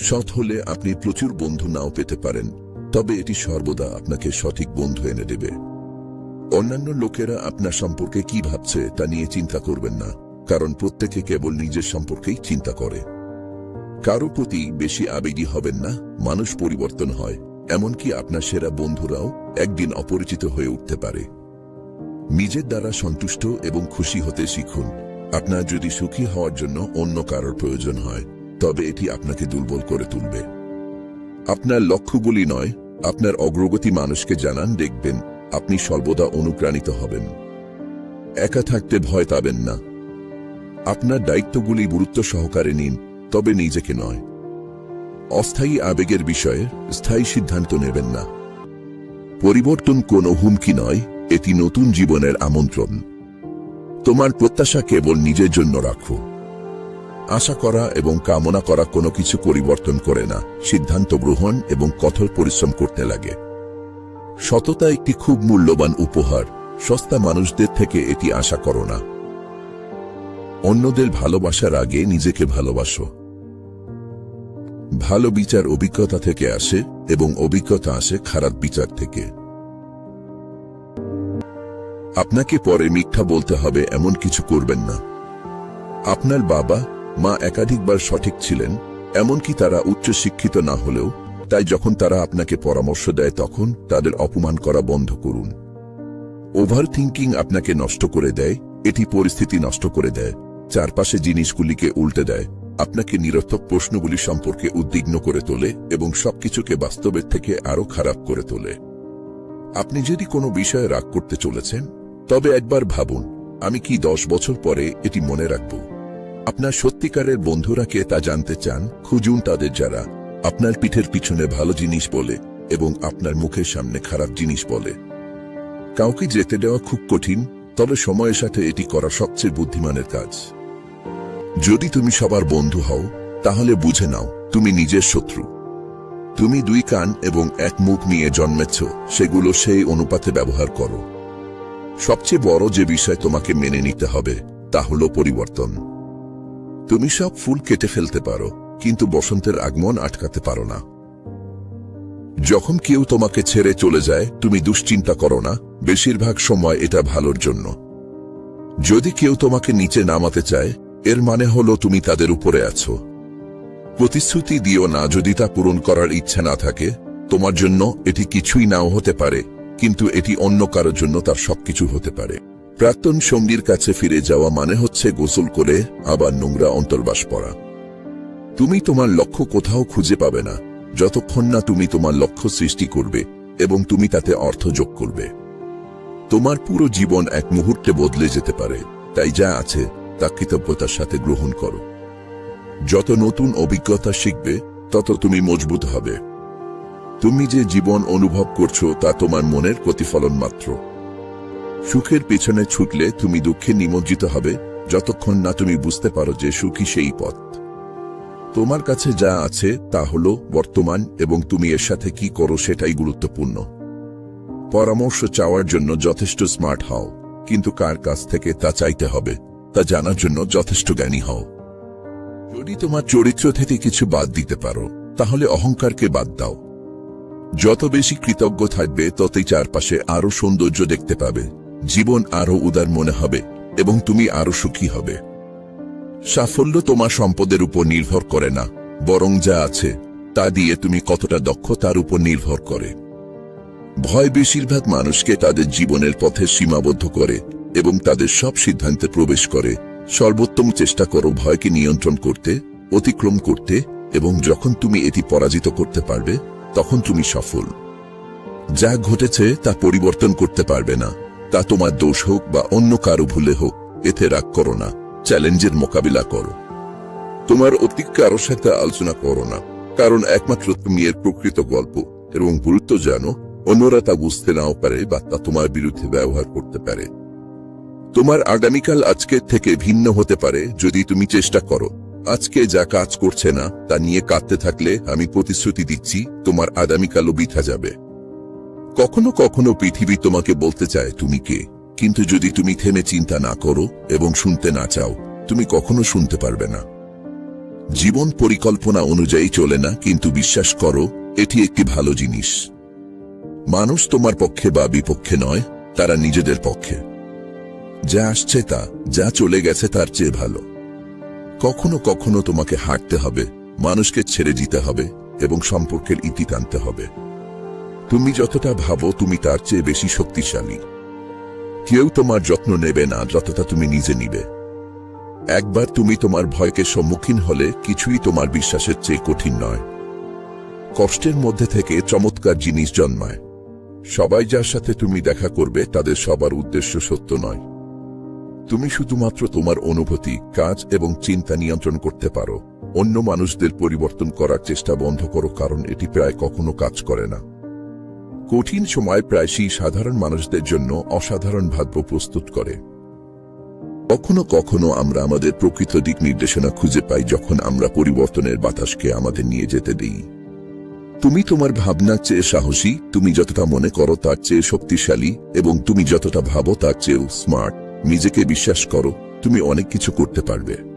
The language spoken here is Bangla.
সৎ হলে আপনি প্রচুর বন্ধু নাও পেতে পারেন, তবে এটি সর্বদা আপনাকে সঠিক বন্ধু এনে দেবে। অন্যান্য লোকেরা আপনার সম্পর্কে কি ভাবছে তা নিয়ে চিন্তা করবেন না, কারণ প্রত্যেকে কেবল নিজের সম্পর্কেই চিন্তা করে। কারো প্রতি বেশি আবেগী হবেন না, মানুষ পরিবর্তন হয়, এমনকি আপনার সেরা বন্ধুরাও একদিন অপরিচিত হয়ে উঠতে পারে। নিজের দ্বারা সন্তুষ্ট এবং খুশি হতে শিখুন। আপনার যদি সুখী হওয়ার জন্য অন্য কারোর প্রয়োজন হয়, তবে এটি আপনাকে দুর্বল করে তুলবে। আপনার লক্ষ্যগুলি নয়, আপনার অগ্রগতি মানুষকে জানান, দেখবেন আপনি সর্বদা অনুপ্রাণিত হবেন। একা থাকতে ভয় পাবেন না। আপনার দায়িত্বগুলি গুরুত্ব সহকারে নিন, তবে নিজেকে নয়। অস্থায়ী আবেগের বিষয়ে স্থায়ী সিদ্ধান্ত নেবেন না। পরিবর্তন কোনো হুমকি নয়, এটি নতুন জীবনের আমন্ত্রণ। তোমার প্রত্যাশা কেবল নিজের জন্য রাখো। আশা করা এবং কামনা করা কোনো কিছু পরিবর্তন করে না, সিদ্ধান্ত গ্রহণ এবং কঠোর পরিশ্রম করতে লাগে। সততা একটি খুব মূল্যবান উপহার, সস্তা মানুষদের থেকে এটি আশা করো না। অন্যদের ভালোবাসার আগে নিজেকে ভালোবাসো। ভালো বিচার অভিজ্ঞতা থেকে আসে এবং অভিজ্ঞতা আসে খারাপ বিচার থেকে। আপনাকে পরে মিথ্যা বলতে হবে এমন কিছু করবেন না। আপনার বাবা মা একাধিকবার সঠিক ছিলেন, এমনকি তারা উচ্চ শিক্ষিত না হলেও, তাই যখন তারা আপনাকে পরামর্শ দেয় তখন তাদের অপমান করা বন্ধ করুন। ওভার থিঙ্কিং আপনাকে নষ্ট করে দেয়, এটি পরিস্থিতি নষ্ট করে দেয়, চারপাশে জিনিসগুলিকে উল্টে দেয়, আপনাকে নিরর্থক প্রশ্নগুলি সম্পর্কে উদ্বিগ্ন করে তোলে এবং সবকিছুকে বাস্তবের থেকে আরো খারাপ করে তোলে। আপনি যদি কোনো বিষয়ে রাগ করতে চলেছেন, তবে একবার ভাবুন, আমি কি 10 বছর পরে এটি মনে রাখব? আপনার সত্যিকারের বন্ধুরা তা জানতে চান, খুঁজুন তাদের যারা আপনার পিঠের পিছনে ভালো জিনিস বলে এবং আপনার মুখের সামনে খারাপ জিনিস বলে। কাউকে যেতে দেওয়া খুব কঠিন, তবে সময়ের সাথে এটি করা সবচেয়ে বুদ্ধিমানের কাজ। যদি তুমি সবার বন্ধু হও, তাহলে বুঝে নাও তুমি নিজের শত্রু। তুমি 2 কান এবং 1 মুখ নিয়ে জন্মেছ, সেগুলো সেই অনুপাতে ব্যবহার করো। সবচেয়ে বড় যে বিষয় তোমাকে মেনে নিতে হবে তা হলো পরিবর্তন। তুমি সব ফুল কেটে ফেলতে পারো, কিন্তু বসন্তের আগমন আটকাতে পারো না। যখন কেউ তোমাকে ছেড়ে চলে যায়, তুমি দুশ্চিন্তা করো না, বেশিরভাগ সময় এটা ভালোর জন্য। যদি কেউ তোমাকে নিচে নামাতে চায়, এর মানে হলো তুমি তাদের উপরে আছো। প্রতিশ্রুতি দিও না যদি তা পূরণ করার ইচ্ছা না থাকে। তোমার জন্য এটি কিছুই নাও হতে পারে, কিন্তু এটি অন্য কারোর জন্য তার সবকিছু হতে পারে। প্রাক্তন সঙ্গীর কাছে ফিরে যাওয়া মানে হচ্ছে গোসল করে আবার নোংরা অন্তর্বাস পড়া। তুমি তোমার লক্ষ্য কোথাও খুঁজে পাবে না, যতক্ষণ না তুমি তোমার লক্ষ্য সৃষ্টি করবে এবং তুমি তাতে অর্থ যোগ করবে। তোমার পুরো জীবন এক মুহূর্তে বদলে যেতে পারে, তাই যা আছে তা কৃতজ্ঞতার সাথে গ্রহণ করো। যত নতুন অভিজ্ঞতা শিখবে, তত তুমি মজবুত হবে। তুমি যে জীবন অনুভব করছো তা তোমার মনের প্রতিফলন মাত্র। সুখের পেছনে ছুটলে তুমি দুঃখে নিমজ্জিত হবে, যতক্ষণ না তুমি বুঝতে পারো যে সুখই সেই পথ। তোমার কাছে যা আছে তা হলো বর্তমান, এবং তুমি এর সাথে কি করো সেটাই গুরুত্বপূর্ণ। পরামর্শ চাওয়ার জন্য যথেষ্ট স্মার্ট হও, কিন্তু কার কাছ থেকে তা চাইতে হবে তা জানার জন্য যথেষ্ট জ্ঞানী হও। যদি তোমার চরিত্র থেকে কিছু বাদ দিতে পারো, তাহলে অহংকারকে বাদ দাও। যত বেশি কৃতজ্ঞ থাকবে, ততই চারপাশে আরো সৌন্দর্য দেখতে পাবে, জীবন আরো উদার মনে হবে এবং তুমি আরো সুখী হবে। সাফল্য তোমার সম্পদের উপর নির্ভর করে না, বরং যা আছে তা দিয়ে তুমি কতটা দক্ষ তার উপর নির্ভর করে। ভয় বেশিরভাগ মানুষকে তাদের জীবনের পথে সীমাবদ্ধ করে এবং তাদের সব সিদ্ধান্তে প্রবেশ করে। সর্বোত্তম চেষ্টা করো ভয়কে নিয়ন্ত্রণ করতে, অতিক্রম করতে, এবং যখন তুমি এটি পরাজিত করতে পারবে, তখন তুমি সফল। যা ঘটেছে তা পরিবর্তন করতে পারবে না, তা তোমার দোষ হোক বা অন্য কারো ভুলে হোক, এতে রাগ করো না, চ্যালেঞ্জের মোকাবিলা করো। তোমার অতীত কারোর সাথে আলোচনা করো না, কারণ একমাত্র তুমি এর প্রকৃত গল্প এবং গুরুত্ব জানো। অন্যরা তা বুঝতে নাও পারে বা তা তোমার বিরুদ্ধে ব্যবহার করতে পারে। তোমার আগামীকাল আজকের থেকে ভিন্ন হতে পারে যদি তুমি চেষ্টা করো। আজকে যা কাজ করছে না তা নিয়ে কাঁদতে থাকলে আমি প্রতিশ্রুতি দিচ্ছি তোমার আগামীকালও বৃথা যাবে। কখনো কখনো পৃথিবী তোমাকে বলতে চায় তুমি কে, কিন্তু যদি তুমি থেমে চিন্তা না করো এবং শুনতে না চাও, তুমি কখনো শুনতে পারবে না। জীবন পরিকল্পনা অনুযায়ী চলে না, কিন্তু বিশ্বাস করো এটি একটি ভালো জিনিস। মানুষ তোমার পক্ষে বা বিপক্ষে নয়, তারা নিজেদের পক্ষে। যা আসছে তা, যা চলে গেছে তার চেয়ে ভালো। কখনো কখনো তোমাকে হাঁটতে হবে, মানুষকে ছেড়ে দিতে হবে এবং সম্পর্কের ইতি টানতে হবে। তুমি যতটা ভাবো তুমি তার চেয়ে বেশি শক্তিশালী। কেউ তোমার যত্ন নেবে না যতটা তুমি নিজে নিবে। একবার তুমি তোমার ভয়কে সম্মুখীন হলে কিছুই তোমার বিশ্বাসের চেয়ে কঠিন নয়। কষ্টের মধ্যে থেকে চমৎকার জিনিস জন্মায়। সবাই যার সাথে তুমি দেখা করবে তাদের সবার উদ্দেশ্য সত্য নয়। তুমি শুধুমাত্র তোমার অনুভূতি, কাজ এবং চিন্তা নিয়ন্ত্রণ করতে পারো। অন্য মানুষদের পরিবর্তন করার চেষ্টা বন্ধ করো, কারণ এটি প্রায় কখনো কাজ করে না। কঠিন সময় প্রায়শই সাধারণ মানুষদের জন্য অসাধারণ ভাগ্য প্রস্তুত করে। কখনো কখনো আমরা আমাদের প্রকৃত দিক নির্দেশনা খুঁজে পাই যখন আমরা পরিবর্তনের বাতাসকে আমাদের নিয়ে যেতে দিই। তুমি তোমার ভাবনার চেয়ে সাহসী, তুমি যতটা মনে করো তার চেয়ে শক্তিশালী, এবং তুমি যতটা ভাবো তার চেয়েও স্মার্ট। নিজেকে বিশ্বাস করো, তুমি অনেক কিছু করতে পারবে।